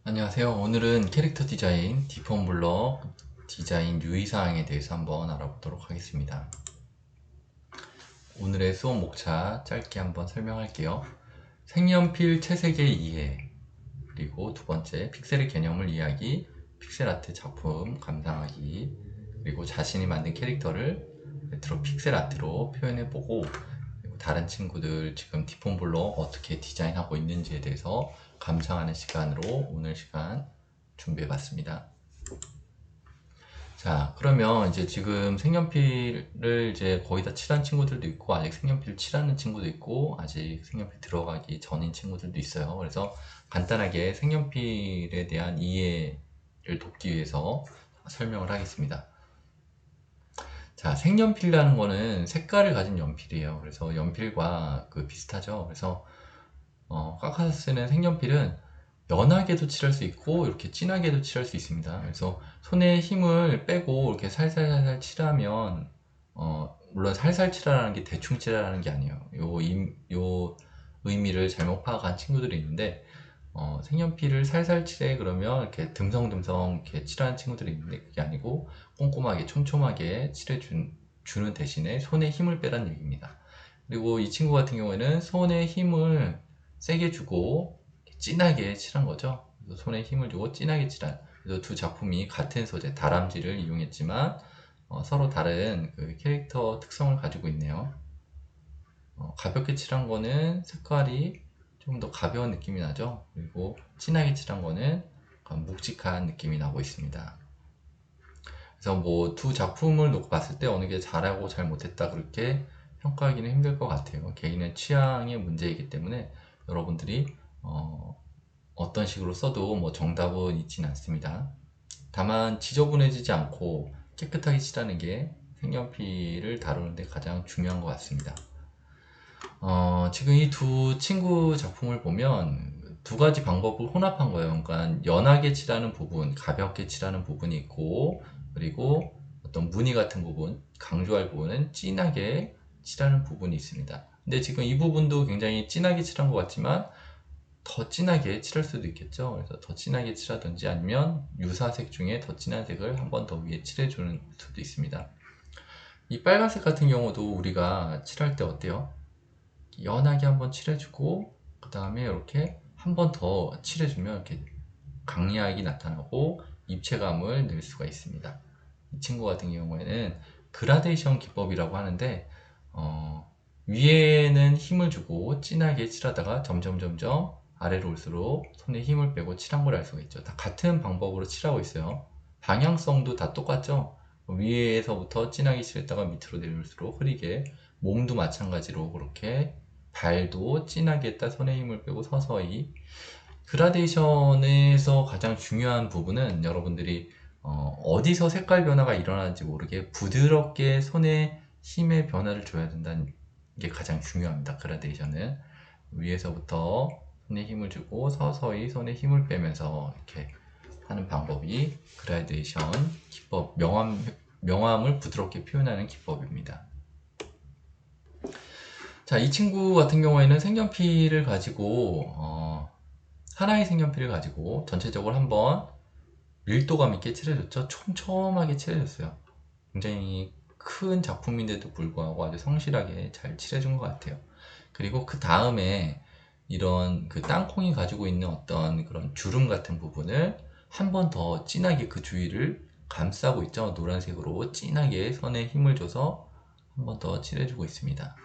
안녕하세요. 오늘은 캐릭터 디자인, 디폼 블럭 디자인 유의사항에 대해서 한번 알아보도록 하겠습니다. 오늘의 수업 목차 짧게 한번 설명할게요. 색연필 채색의 이해, 그리고 두 번째 픽셀의 개념을 이해하기, 픽셀 아트 작품 감상하기, 그리고 자신이 만든 캐릭터를 레트로 픽셀 아트로 표현해보고, 그리고 다른 친구들 지금 디폼 블럭 어떻게 디자인하고 있는지에 대해서 감상하는 시간으로 오늘 시간 준비해봤습니다. 자, 그러면 이제 지금 색연필을 이제 거의 다 칠한 친구들도 있고, 아직 색연필 칠하는 친구도 있고, 아직 색연필 들어가기 전인 친구들도 있어요. 그래서 간단하게 색연필에 대한 이해를 돕기 위해서 설명을 하겠습니다. 자, 색연필이라는 거는 색깔을 가진 연필이에요. 그래서 연필과 비슷하죠. 그래서 깎아서 쓰는 색연필은 연하게도 칠할 수 있고 이렇게 진하게도 칠할 수 있습니다. 그래서 손에 힘을 빼고 이렇게 살살살살 칠하면 물론 살살 칠하라는 게 대충 칠하라는 게 아니에요. 요 의미를 잘못 파악한 친구들이 있는데 색연필을 살살 칠해 그러면 이렇게 듬성듬성 이렇게 칠하는 친구들이 있는데 그게 아니고 꼼꼼하게 촘촘하게 주는 대신에 손에 힘을 빼라는 얘기입니다. 그리고 이 친구 같은 경우에는 손에 힘을 세게 주고 진하게 칠한 거죠. 그래서 손에 힘을 주고 진하게 칠한. 그래서 두 작품이 같은 소재 다람쥐를 이용했지만 서로 다른 그 캐릭터 특성을 가지고 있네요. 가볍게 칠한 거는 색깔이 좀 더 가벼운 느낌이 나죠. 그리고 진하게 칠한 거는 약간 묵직한 느낌이 나고 있습니다. 그래서 뭐 두 작품을 놓고 봤을 때 어느 게 잘하고 잘 못했다 그렇게 평가하기는 힘들 것 같아요. 개인의 취향의 문제이기 때문에 여러분들이 어떤 식으로 써도 뭐 정답은 있진 않습니다. 다만 지저분해지지 않고 깨끗하게 칠하는 게 색연필을 다루는데 가장 중요한 것 같습니다. 지금 이 두 친구 작품을 보면 두 가지 방법을 혼합한 거예요. 그러니까 연하게 칠하는 부분, 가볍게 칠하는 부분이 있고, 그리고 어떤 무늬 같은 부분, 강조할 부분은 진하게 칠하는 부분이 있습니다. 근데 지금 이 부분도 굉장히 진하게 칠한 것 같지만 더 진하게 칠할 수도 있겠죠. 그래서 더 진하게 칠하든지 아니면 유사색 중에 더 진한 색을 한 번 더 위에 칠해주는 수도 있습니다. 이 빨간색 같은 경우도 우리가 칠할 때 어때요? 연하게 한번 칠해주고 그 다음에 이렇게 한 번 더 칠해주면 이렇게 강약이 나타나고 입체감을 낼 수가 있습니다. 이 친구 같은 경우에는 그라데이션 기법이라고 하는데 위에는 힘을 주고 진하게 칠하다가 점점 아래로 올수록 손에 힘을 빼고 칠한 걸 알 수가 있죠. 다 같은 방법으로 칠하고 있어요. 방향성도 다 똑같죠. 위에서부터 진하게 칠했다가 밑으로 내려올수록 흐리게, 몸도 마찬가지로 그렇게 발도 진하게 했다 손에 힘을 빼고 서서히. 그라데이션에서 가장 중요한 부분은 여러분들이 어디서 색깔 변화가 일어나는지 모르게 부드럽게 손에 힘의 변화를 줘야 된다는 게 가장 중요합니다. 그라데이션은 위에서부터 손에 힘을 주고 서서히 손에 힘을 빼면서 이렇게 하는 방법이 그라데이션 기법, 명암을 부드럽게 표현하는 기법입니다. 자, 이 친구 같은 경우에는 색연필을 가지고 하나의 색연필을 가지고 전체적으로 한번 밀도감 있게 칠해줬죠. 촘촘하게 칠해줬어요. 굉장히 큰 작품인데도 불구하고 아주 성실하게 잘 칠해준 것 같아요. 그리고 그 다음에 이런 그 땅콩이 가지고 있는 어떤 그런 주름 같은 부분을 한 번 더 진하게 그 주위를 감싸고 있죠. 노란색으로 진하게 선에 힘을 줘서 한 번 더 칠해주고 있습니다.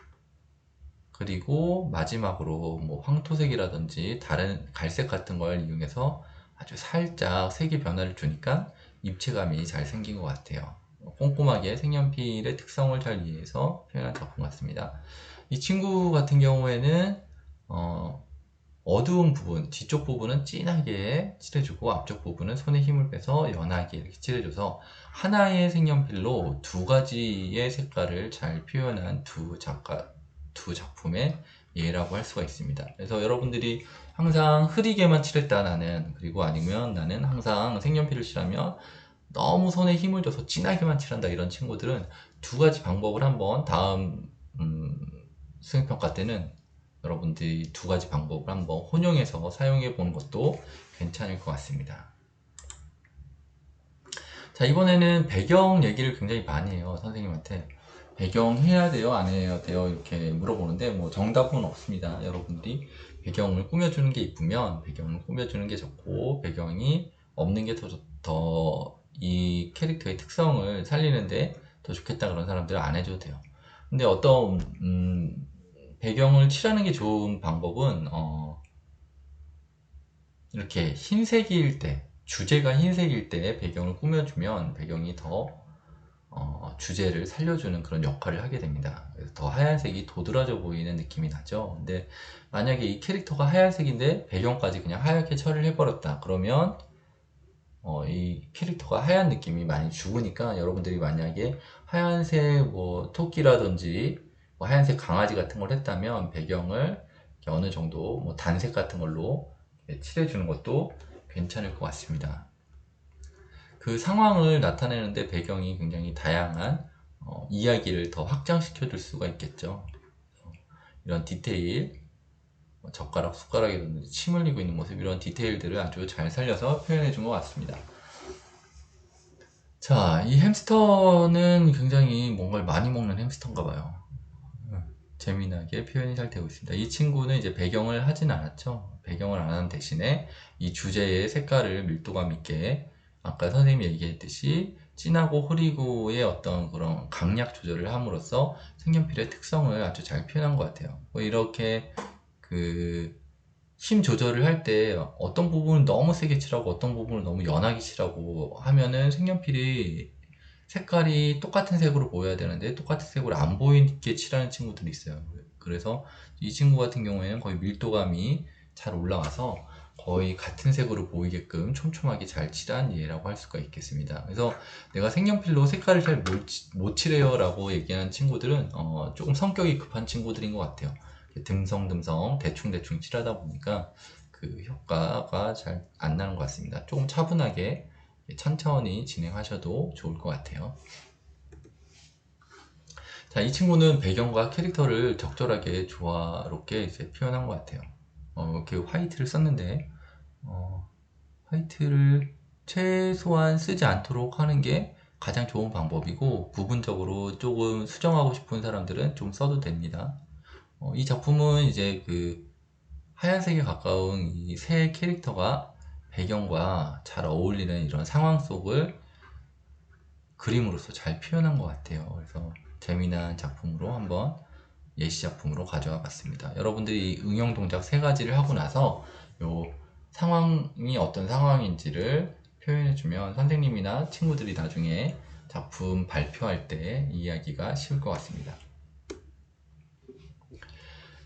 그리고 마지막으로 뭐 황토색이라든지 다른 갈색 같은 걸 이용해서 아주 살짝 색의 변화를 주니까 입체감이 잘 생긴 것 같아요. 꼼꼼하게 색연필의 특성을 잘 이해해서 표현한 작품 같습니다. 이 친구 같은 경우에는 어두운 부분, 뒤쪽 부분은 진하게 칠해주고 앞쪽 부분은 손에 힘을 빼서 연하게 이렇게 칠해줘서 하나의 색연필로 두 가지의 색깔을 잘 표현한 두 작품의 예라고 할 수가 있습니다. 그래서 여러분들이 항상 흐리게만 칠했다 나는, 그리고 아니면 나는 항상 색연필을 칠하면 너무 손에 힘을 줘서 진하게만 칠한다 이런 친구들은 두 가지 방법을 한번 다음 수행평가 때는 여러분들이 두 가지 방법을 한번 혼용해서 사용해 보는 것도 괜찮을 것 같습니다. 자, 이번에는 배경 얘기를 굉장히 많이 해요. 선생님한테. 배경 해야 돼요? 안 해야 돼요? 이렇게 물어보는데, 뭐, 정답은 없습니다. 여러분들이 배경을 꾸며주는 게 이쁘면 배경을 꾸며주는 게 좋고, 배경이 없는 게 더 이 캐릭터의 특성을 살리는데 더 좋겠다 그런 사람들은 안 해줘도 돼요. 근데 배경을 칠하는 게 좋은 방법은, 이렇게 흰색일 때, 주제가 흰색일 때 배경을 꾸며주면 배경이 더 주제를 살려주는 그런 역할을 하게 됩니다. 그래서 더 하얀색이 도드라져 보이는 느낌이 나죠. 근데 만약에 이 캐릭터가 하얀색인데 배경까지 그냥 하얗게 처리를 해버렸다. 그러면 이 캐릭터가 하얀 느낌이 많이 죽으니까 여러분들이 만약에 하얀색 뭐 토끼라든지 뭐 하얀색 강아지 같은 걸 했다면 배경을 어느 정도 뭐 단색 같은 걸로 칠해주는 것도 괜찮을 것 같습니다. 그 상황을 나타내는데 배경이 굉장히 다양한 이야기를 더 확장시켜 줄 수가 있겠죠. 이런 디테일, 젓가락, 숟가락이라든지 침 흘리고 있는 모습, 이런 디테일들을 아주 잘 살려서 표현해 준 것 같습니다. 자, 이 햄스터는 굉장히 뭔가를 많이 먹는 햄스터인가 봐요. 재미나게 표현이 잘 되고 있습니다. 이 친구는 이제 배경을 하진 않았죠. 배경을 안 하는 대신에 이 주제의 색깔을 밀도감 있게 아까 선생님이 얘기했듯이 진하고 흐리고의 어떤 그런 강약 조절을 함으로써 색연필의 특성을 아주 잘 표현한 것 같아요. 뭐 이렇게 그 힘 조절을 할 때 어떤 부분을 너무 세게 칠하고 어떤 부분을 너무 연하게 칠하고 하면은 색연필이 색깔이 똑같은 색으로 보여야 되는데 똑같은 색으로 안 보이게 칠하는 친구들이 있어요. 그래서 이 친구 같은 경우에는 거의 밀도감이 잘 올라와서 거의 같은 색으로 보이게끔 촘촘하게 잘 칠한 예라고 할 수가 있겠습니다. 그래서 내가 색연필로 색깔을 잘 못 칠해요 라고 얘기하는 친구들은 조금 성격이 급한 친구들인 것 같아요. 듬성듬성 대충대충 칠하다 보니까 그 효과가 잘 안 나는 것 같습니다. 조금 차분하게 천천히 진행하셔도 좋을 것 같아요. 자, 이 친구는 배경과 캐릭터를 적절하게 조화롭게 이제 표현한 것 같아요. 이렇게 화이트를 썼는데, 화이트를 최소한 쓰지 않도록 하는 게 가장 좋은 방법이고, 부분적으로 조금 수정하고 싶은 사람들은 좀 써도 됩니다. 이 작품은 이제 그 하얀색에 가까운 이 새 캐릭터가 배경과 잘 어울리는 이런 상황 속을 그림으로서 잘 표현한 것 같아요. 그래서 재미난 작품으로 한번 예시 작품으로 가져와 봤습니다. 여러분들이 응용 동작 세 가지를 하고 나서 요 상황이 어떤 상황인지를 표현해주면 선생님이나 친구들이 나중에 작품 발표할 때 이해하기가 쉬울 것 같습니다.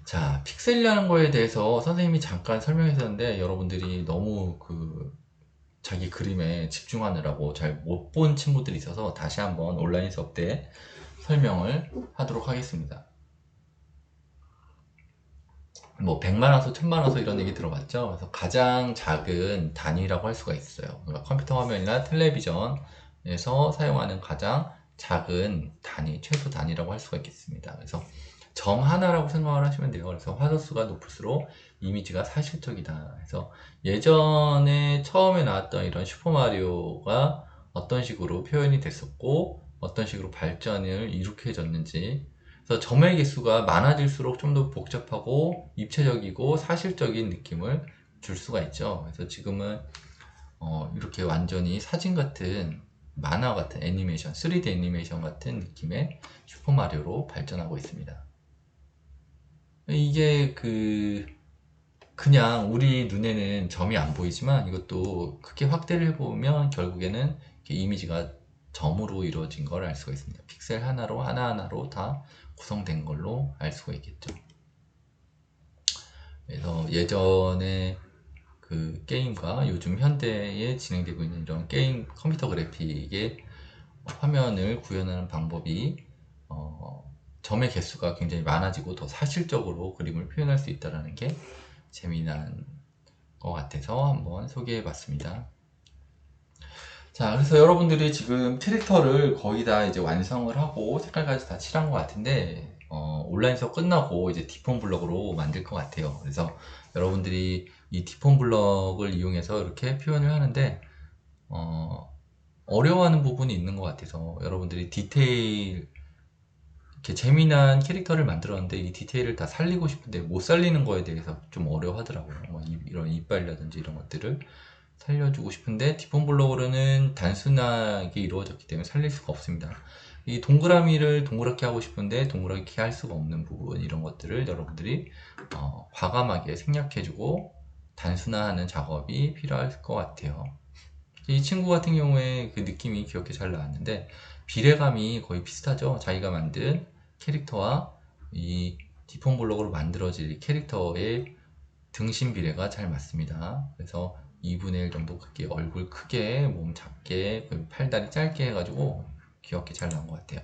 자, 픽셀이라는 거에 대해서 선생님이 잠깐 설명했었는데 여러분들이 너무 자기 그림에 집중하느라고 잘 못 본 친구들이 있어서 다시 한번 온라인 수업 때 설명을 하도록 하겠습니다. 뭐 100만화소, 1000만화소 이런 얘기 들어봤죠? 그래서 가장 작은 단위라고 할 수가 있어요. 그러니까 컴퓨터 화면이나 텔레비전에서 사용하는 가장 작은 단위, 최소 단위라고 할 수가 있겠습니다. 그래서 점 하나라고 생각을 하시면 돼요. 그래서 화소수가 높을수록 이미지가 사실적이다. 그래서 예전에 처음에 나왔던 이런 슈퍼마리오가 어떤 식으로 표현이 됐었고 어떤 식으로 발전을 일으켜졌는지, 그래서 점의 개수가 많아질수록 좀 더 복잡하고 입체적이고 사실적인 느낌을 줄 수가 있죠. 그래서 지금은 이렇게 완전히 사진 같은 만화 같은 애니메이션, 3D 애니메이션 같은 느낌의 슈퍼마리오로 발전하고 있습니다. 이게 그냥 우리 눈에는 점이 안 보이지만 이것도 크게 확대를 해보면 결국에는 이렇게 이미지가 점으로 이루어진 걸 알 수가 있습니다. 픽셀 하나로 하나하나로 다 구성된 걸로 알 수가 있겠죠. 그래서 예전에 그 게임과 요즘 현대에 진행되고 있는 이런 게임 컴퓨터 그래픽의 화면을 구현하는 방법이 점의 개수가 굉장히 많아지고 더 사실적으로 그림을 표현할 수 있다는 게 재미난 것 같아서 한번 소개해 봤습니다. 자, 그래서 여러분들이 지금 캐릭터를 거의 다 이제 완성을 하고 색깔까지 다 칠한 것 같은데 온라인 수업 끝나고 이제 디폰 블럭으로 만들 것 같아요. 그래서 여러분들이 이 디폰 블럭을 이용해서 이렇게 표현을 하는데 어려워하는 부분이 있는 것 같아서 여러분들이 디테일 이렇게 재미난 캐릭터를 만들었는데 이 디테일을 다 살리고 싶은데 못 살리는 거에 대해서 좀 어려워하더라고요. 뭐 이런 이빨이라든지 이런 것들을 살려주고 싶은데 디폰 블록으로는 단순하게 이루어졌기 때문에 살릴 수가 없습니다. 이 동그라미를 동그랗게 하고 싶은데 동그랗게 할 수가 없는 부분, 이런 것들을 여러분들이 과감하게 생략해주고 단순화하는 작업이 필요할 것 같아요. 이 친구 같은 경우에 그 느낌이 귀엽게 잘 나왔는데 비례감이 거의 비슷하죠. 자기가 만든 캐릭터와 이 디폰 블록으로 만들어질 캐릭터의 등신 비례가 잘 맞습니다. 그래서 2분의 1 정도 크게, 얼굴 크게, 몸 작게, 팔다리 짧게 해가지고 귀엽게 잘 나온 것 같아요.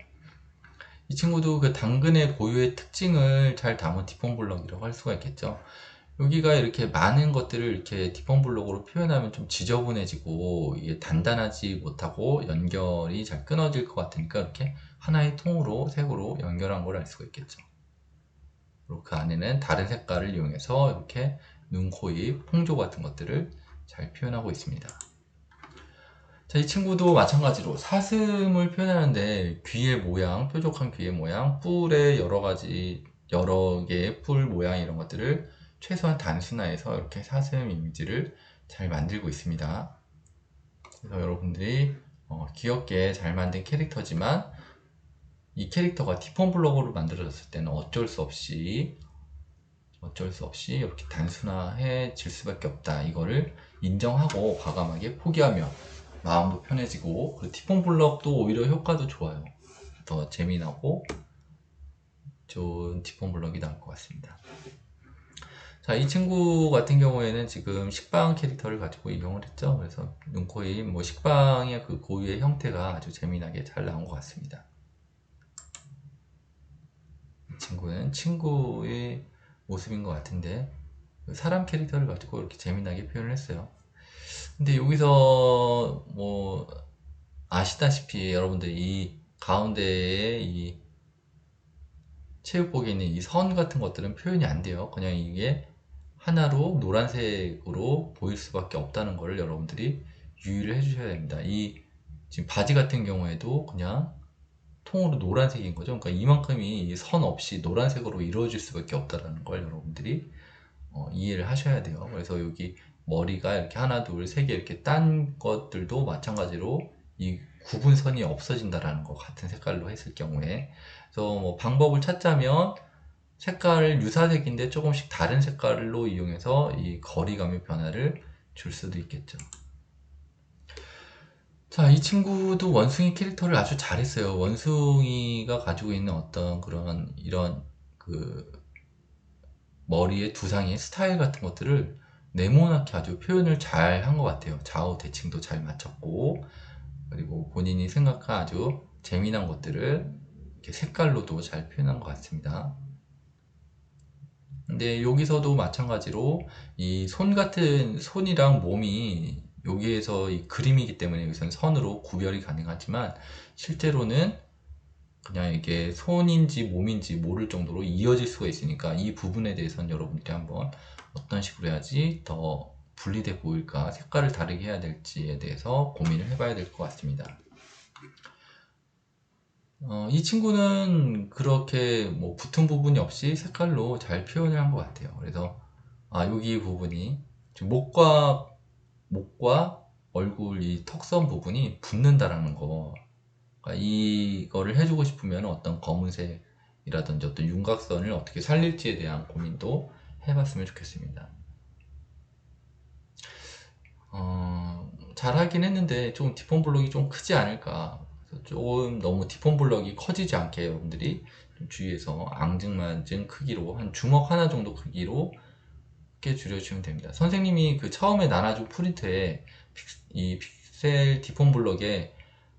이 친구도 그 당근의 고유의 특징을 잘 담은 디폰 블록이라고 할 수가 있겠죠. 여기가 이렇게 많은 것들을 이렇게 디폰 블록으로 표현하면 좀 지저분해지고 이게 단단하지 못하고 연결이 잘 끊어질 것 같으니까 이렇게 하나의 통으로 색으로 연결한 걸 알 수가 있겠죠. 그리고 그 안에는 다른 색깔을 이용해서 이렇게 눈, 코, 입, 홍조 같은 것들을 잘 표현하고 있습니다. 자, 이 친구도 마찬가지로 사슴을 표현하는데 귀의 모양, 뾰족한 귀의 모양, 뿔의 여러 개의 뿔 모양 이런 것들을 최소한 단순화해서 이렇게 사슴 이미지를 잘 만들고 있습니다. 그래서 여러분들이 귀엽게 잘 만든 캐릭터지만 이 캐릭터가 디폰 블록으로 만들어졌을 때는 어쩔 수 없이 이렇게 단순화해질 수밖에 없다. 이거를 인정하고 과감하게 포기하면 마음도 편해지고, 그리고 디폰 블럭도 오히려 효과도 좋아요. 더 재미나고 좋은 디폰 블럭이 나올 것 같습니다. 자, 이 친구 같은 경우에는 지금 식빵 캐릭터를 가지고 이용을 했죠. 그래서 눈, 코, 입, 뭐 식빵의 그 고유의 형태가 아주 재미나게 잘 나온 것 같습니다. 이 친구는 친구의 모습인 것 같은데 사람 캐릭터를 가지고 이렇게 재미나게 표현을 했어요. 근데 여기서 뭐 아시다시피 여러분들 이 가운데에 이 체육복에 있는 이 선 같은 것들은 표현이 안 돼요. 그냥 이게 하나로 노란색으로 보일 수밖에 없다는 것을 여러분들이 유의를 해주셔야 됩니다. 이 지금 바지 같은 경우에도 그냥 통으로 노란색인 거죠. 그러니까 이만큼이 선 없이 노란색으로 이루어질 수밖에 없다는 걸 여러분들이 이해를 하셔야 돼요. 그래서 여기 머리가 이렇게 하나, 둘, 세 개 이렇게 딴 것들도 마찬가지로 이 구분선이 없어진다라는 거, 같은 색깔로 했을 경우에. 그래서 뭐 방법을 찾자면 색깔 유사색인데 조금씩 다른 색깔로 이용해서 이 거리감의 변화를 줄 수도 있겠죠. 자, 이 친구도 원숭이 캐릭터를 아주 잘했어요. 원숭이가 가지고 있는 어떤 그런 이런 그 머리의 두상의 스타일 같은 것들을 네모나게 아주 표현을 잘 한 것 같아요. 좌우 대칭도 잘 맞췄고, 그리고 본인이 생각한 아주 재미난 것들을 이렇게 색깔로도 잘 표현한 것 같습니다. 근데 여기서도 마찬가지로 이 손이랑 몸이 여기에서 이 그림이기 때문에 여기서는 선으로 구별이 가능하지만 실제로는 그냥 이게 손인지 몸인지 모를 정도로 이어질 수가 있으니까 이 부분에 대해서는 여러분들이 한번 어떤 식으로 해야지 더 분리돼 보일까, 색깔을 다르게 해야 될지에 대해서 고민을 해봐야 될 것 같습니다. 이 친구는 그렇게 뭐 붙은 부분이 없이 색깔로 잘 표현을 한 것 같아요. 그래서 여기 부분이 지금 목과 얼굴 이 턱선 부분이 붙는다라는 거, 그러니까 이거를 해주고 싶으면 어떤 검은색이라든지 어떤 윤곽선을 어떻게 살릴지에 대한 고민도 해봤으면 좋겠습니다. 잘하긴 했는데 좀 디폰 블록이 좀 크지 않을까. 그래서 조금 너무 디폰 블록이 커지지 않게 여러분들이 좀 주의해서 앙증맞은 크기로 한 주먹 하나 정도 크기로 이렇게 줄여주시면 됩니다. 선생님이 그 처음에 나눠준 프린트에 이 픽셀 디폰 블록에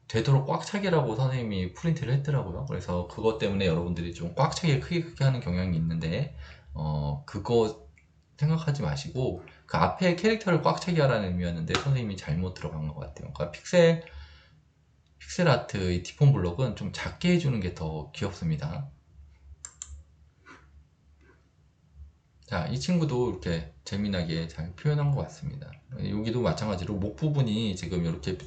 되도록 꽉 차게라고 선생님이 프린트를 했더라고요. 그래서 그것 때문에 여러분들이 좀 꽉 차게 크게 하는 경향이 있는데 그거 생각하지 마시고 그 앞에 캐릭터를 꽉 차게 하라는 의미였는데 선생님이 잘못 들어간 것 같아요. 그러니까 픽셀 아트 이 디폰 블록은 좀 작게 해주는 게 더 귀엽습니다. 자, 이 친구도 이렇게 재미나게 잘 표현한 것 같습니다. 여기도 마찬가지로 목 부분이 지금 이렇게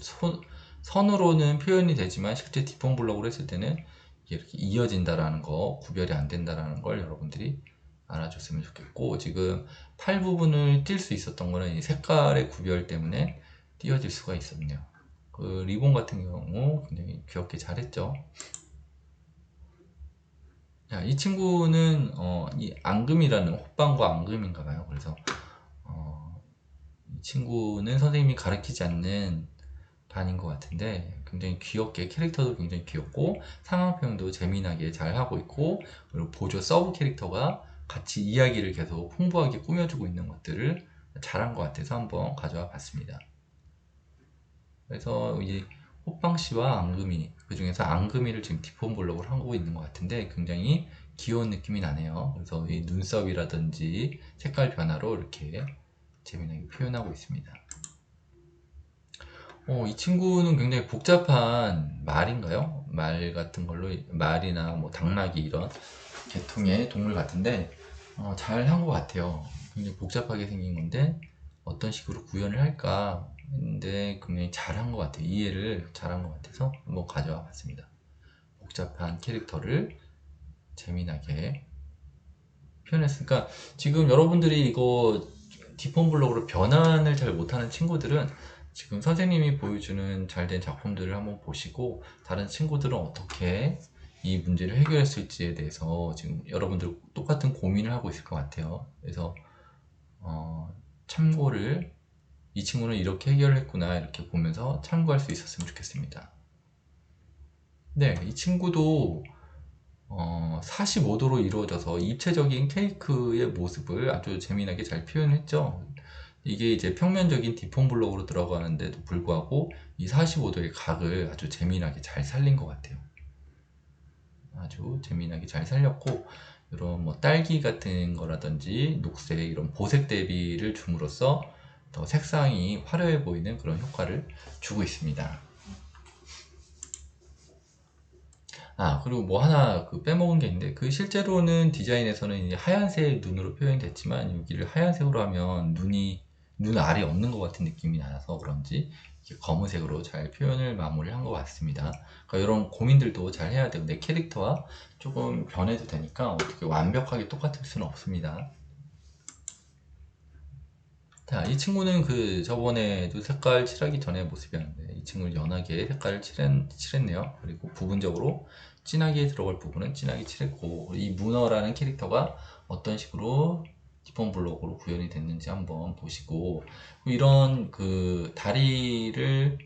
선으로는 표현이 되지만 실제 뒷폰 블럭으로 했을 때는 이렇게 이어진다라는 거, 구별이 안 된다라는 걸 여러분들이 알아줬으면 좋겠고, 지금 팔 부분을 띌 수 있었던 거는 이 색깔의 구별 때문에 띄어질 수가 있었네요. 그 리본 같은 경우 굉장히 귀엽게 잘했죠. 자, 이 친구는 이 앙금이라는 호빵과 앙금인가 봐요. 그래서 이 친구는 선생님이 가르치지 않는 반인 것 같은데 굉장히 귀엽게, 캐릭터도 굉장히 귀엽고 상황 표현도 재미나게 잘 하고 있고, 그리고 보조 서브 캐릭터가 같이 이야기를 계속 풍부하게 꾸며주고 있는 것들을 잘한 것 같아서 한번 가져와 봤습니다. 그래서 이 호빵씨와 앙금이, 그 중에서 앙금이를 지금 뒷폰 블록을 하고 있는 것 같은데 굉장히 귀여운 느낌이 나네요. 그래서 이 눈썹이라든지 색깔 변화로 이렇게 재미나게 표현하고 있습니다. 이 친구는 굉장히 복잡한 말인가요? 말 같은 걸로, 말이나 뭐 당나귀 이런 계통의 동물 같은데 잘 한 것 같아요. 굉장히 복잡하게 생긴 건데 어떤 식으로 구현을 할까 했는데 굉장히 잘한 것 같아요. 이해를 잘한 것 같아서 한번 가져와 봤습니다. 복잡한 캐릭터를 재미나게 표현했으니까, 지금 여러분들이 이거 디폰 블록으로 변환을 잘 못하는 친구들은 지금 선생님이 보여주는 잘된 작품들을 한번 보시고 다른 친구들은 어떻게 이 문제를 해결했을지에 대해서 지금 여러분들 똑같은 고민을 하고 있을 것 같아요. 그래서 참고를, 이 친구는 이렇게 해결을 했구나 이렇게 보면서 참고할 수 있었으면 좋겠습니다. 네, 이 친구도 45도로 이루어져서 입체적인 케이크의 모습을 아주 재미나게 잘 표현했죠. 이게 이제 평면적인 디폰 블록으로 들어가는데도 불구하고 이 45도의 각을 아주 재미나게 잘 살린 것 같아요. 아주 재미나게 잘 살렸고, 이런 뭐 딸기 같은 거라든지 녹색 이런 보색 대비를 줌으로써 더 색상이 화려해 보이는 그런 효과를 주고 있습니다. 그리고 뭐 하나 빼먹은 게 있는데, 그 실제로는 디자인에서는 이제 하얀색 눈으로 표현이 됐지만 여기를 하얀색으로 하면 눈 알이 없는 것 같은 느낌이 나서 그런지 이렇게 검은색으로 잘 표현을 마무리한 것 같습니다. 그러니까 이런 고민들도 잘 해야 되고, 내 캐릭터와 조금 변해도 되니까 어떻게 완벽하게 똑같을 수는 없습니다. 자, 이 친구는 저번에도 색깔 칠하기 전의 모습이었는데 이 친구는 연하게 색깔을 칠했네요. 그리고 부분적으로 진하게 들어갈 부분은 진하게 칠했고, 이 문어라는 캐릭터가 어떤 식으로 디폰 블록으로 구현이 됐는지 한번 보시고, 이런 다리를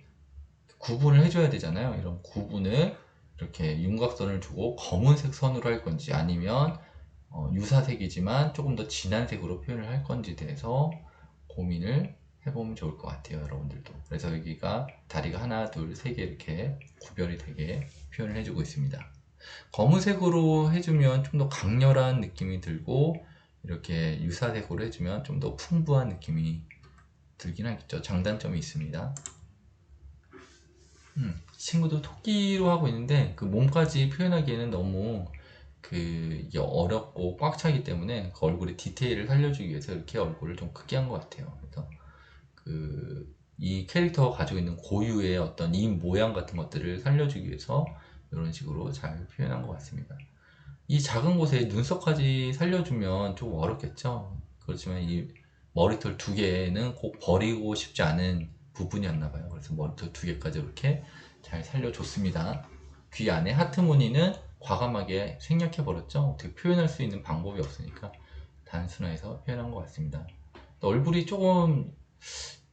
구분을 해줘야 되잖아요. 이런 구분을 이렇게 윤곽선을 주고 검은색 선으로 할 건지, 아니면 유사색이지만 조금 더 진한 색으로 표현을 할 건지에 대해서 고민을 해보면 좋을 것 같아요, 여러분들도. 그래서 여기가 다리가 하나, 둘, 세 개 이렇게 구별이 되게 표현을 해주고 있습니다. 검은색으로 해주면 좀 더 강렬한 느낌이 들고, 이렇게 유사색으로 해주면 좀 더 풍부한 느낌이 들긴 하겠죠. 장단점이 있습니다. 친구도 토끼로 하고 있는데 그 몸까지 표현하기에는 너무 이게 어렵고 꽉 차기 때문에 그 얼굴의 디테일을 살려주기 위해서 이렇게 얼굴을 좀 크게 한 것 같아요. 그래서 이 캐릭터가 가지고 있는 고유의 어떤 입 모양 같은 것들을 살려주기 위해서 이런 식으로 잘 표현한 것 같습니다. 이 작은 곳에 눈썹까지 살려주면 좀 어렵겠죠. 그렇지만 이 머리털 두 개는 꼭 버리고 싶지 않은 부분이었나 봐요. 그래서 머리털 두 개까지 이렇게 잘 살려줬습니다. 귀 안에 하트 무늬는 과감하게 생략해 버렸죠. 어떻게 표현할 수 있는 방법이 없으니까 단순화해서 표현한 것 같습니다. 얼굴이 조금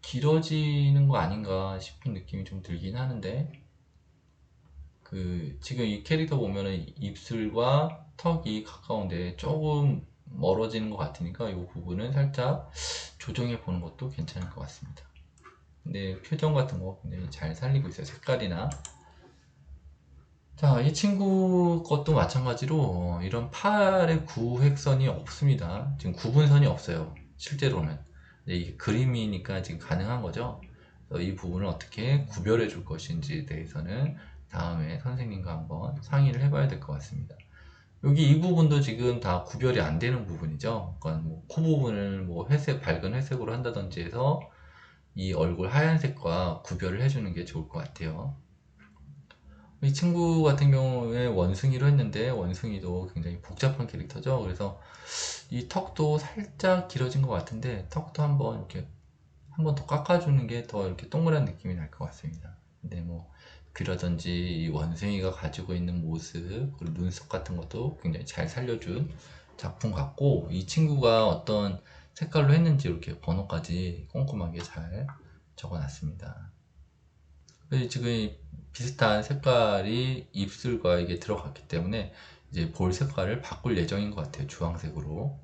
길어지는 거 아닌가 싶은 느낌이 좀 들긴 하는데, 지금 이 캐릭터 보면은 입술과 턱이 가까운데 조금 멀어지는 것 같으니까 이 부분은 살짝 조정해 보는 것도 괜찮을 것 같습니다. 근데 표정 같은 거 굉장히 잘 살리고 있어요. 색깔이나. 자, 이 친구 것도 마찬가지로 이런 팔의 구획선이 없습니다. 지금 구분선이 없어요, 실제로는. 근데 이게 그림이니까 지금 가능한 거죠. 그래서 이 부분을 어떻게 구별해 줄 것인지에 대해서는 다음에 선생님과 한번 상의를 해봐야 될 것 같습니다. 여기 이 부분도 지금 다 구별이 안 되는 부분이죠. 그러니까 뭐 코 부분을 뭐 회색, 밝은 회색으로 한다든지 해서 이 얼굴 하얀색과 구별을 해주는 게 좋을 것 같아요. 이 친구 같은 경우에 원숭이로 했는데 원숭이도 굉장히 복잡한 캐릭터죠. 그래서 이 턱도 살짝 길어진 것 같은데 턱도 한번 이렇게 한 번 더 깎아주는 게 더 이렇게 동그란 느낌이 날 것 같습니다. 근데 뭐 귀라든지 이 원숭이가 가지고 있는 모습 그리고 눈썹 같은 것도 굉장히 잘 살려준 작품 같고, 이 친구가 어떤 색깔로 했는지 이렇게 번호까지 꼼꼼하게 잘 적어놨습니다. 지금 이 비슷한 색깔이 입술과 이게 들어갔기 때문에 이제 볼 색깔을 바꿀 예정인 것 같아요. 주황색으로.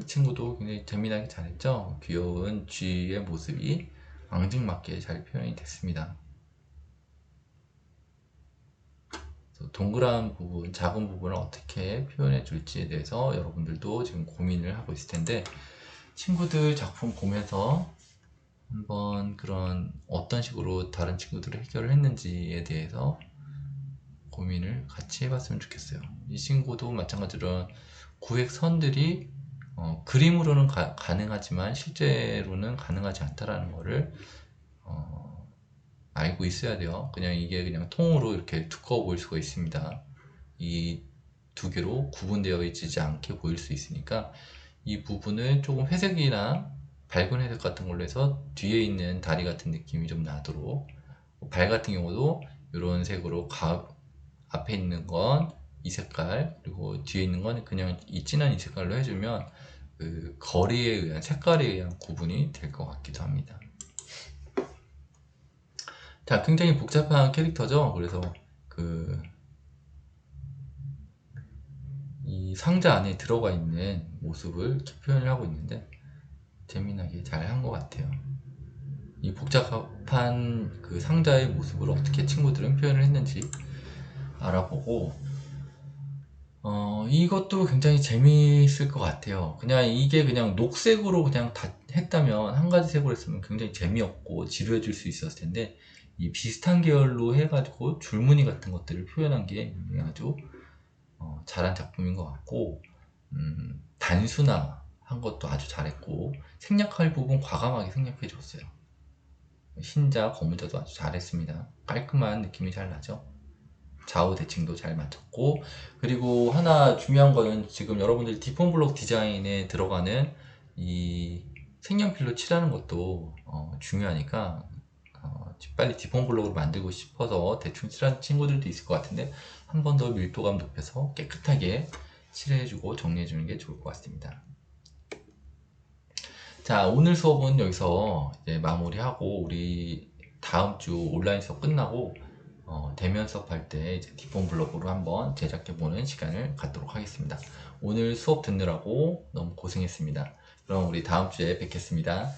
이 친구도 굉장히 재미나게 잘했죠. 귀여운 쥐의 모습이 앙증맞게 잘 표현이 됐습니다. 그래서 동그란 부분, 작은 부분을 어떻게 표현해 줄지에 대해서 여러분들도 지금 고민을 하고 있을 텐데, 친구들 작품 보면서 한번 그런 어떤 식으로 다른 친구들이 해결을 했는지에 대해서 고민을 같이 해봤으면 좋겠어요. 이 친구도 마찬가지로 구획선들이 그림으로는 가능하지만 실제로는 가능하지 않다라는 거를 알고 있어야 돼요. 그냥 이게 그냥 통으로 이렇게 두꺼워 보일 수가 있습니다. 이 두 개로 구분되어 있지 않게 보일 수 있으니까 이 부분을 조금 회색이나 밝은 회색 같은 걸로 해서 뒤에 있는 다리 같은 느낌이 좀 나도록, 발 같은 경우도 이런 색으로 앞에 있는 건 이 색깔, 그리고 뒤에 있는 건 그냥 이 진한 이 색깔로 해주면 그 거리에 의한, 색깔에 의한 구분이 될 것 같기도 합니다. 자, 굉장히 복잡한 캐릭터죠. 그래서 이 상자 안에 들어가 있는 모습을 이렇게 표현을 하고 있는데 재미나게 잘 한 것 같아요. 이 복잡한 그 상자의 모습을 어떻게 친구들은 표현을 했는지 알아보고, 이것도 굉장히 재미있을 것 같아요. 그냥 이게 그냥 녹색으로 그냥 다 했다면, 한 가지 색으로 했으면 굉장히 재미없고 지루해 질 수 있었을 텐데, 이 비슷한 계열로 해가지고 줄무늬 같은 것들을 표현한 게 아주 잘한 작품인 것 같고, 단순화한 것도 아주 잘했고, 생략할 부분 과감하게 생략해 줬어요. 흰자, 검은자도 아주 잘했습니다. 깔끔한 느낌이 잘 나죠. 좌우 대칭도 잘 맞췄고, 그리고 하나 중요한 거는 지금 여러분들 디폰 블록 디자인에 들어가는 이 색연필로 칠하는 것도 중요하니까 빨리 디폰 블록을 만들고 싶어서 대충 칠하는 친구들도 있을 것 같은데, 한 번 더 밀도감 높여서 깨끗하게 칠해주고 정리해주는 게 좋을 것 같습니다. 자, 오늘 수업은 여기서 이제 마무리하고, 우리 다음 주 온라인 수업 끝나고 대면 수업할 때 이제 디폰 블록으로 한번 제작해보는 시간을 갖도록 하겠습니다. 오늘 수업 듣느라고 너무 고생했습니다. 그럼 우리 다음 주에 뵙겠습니다.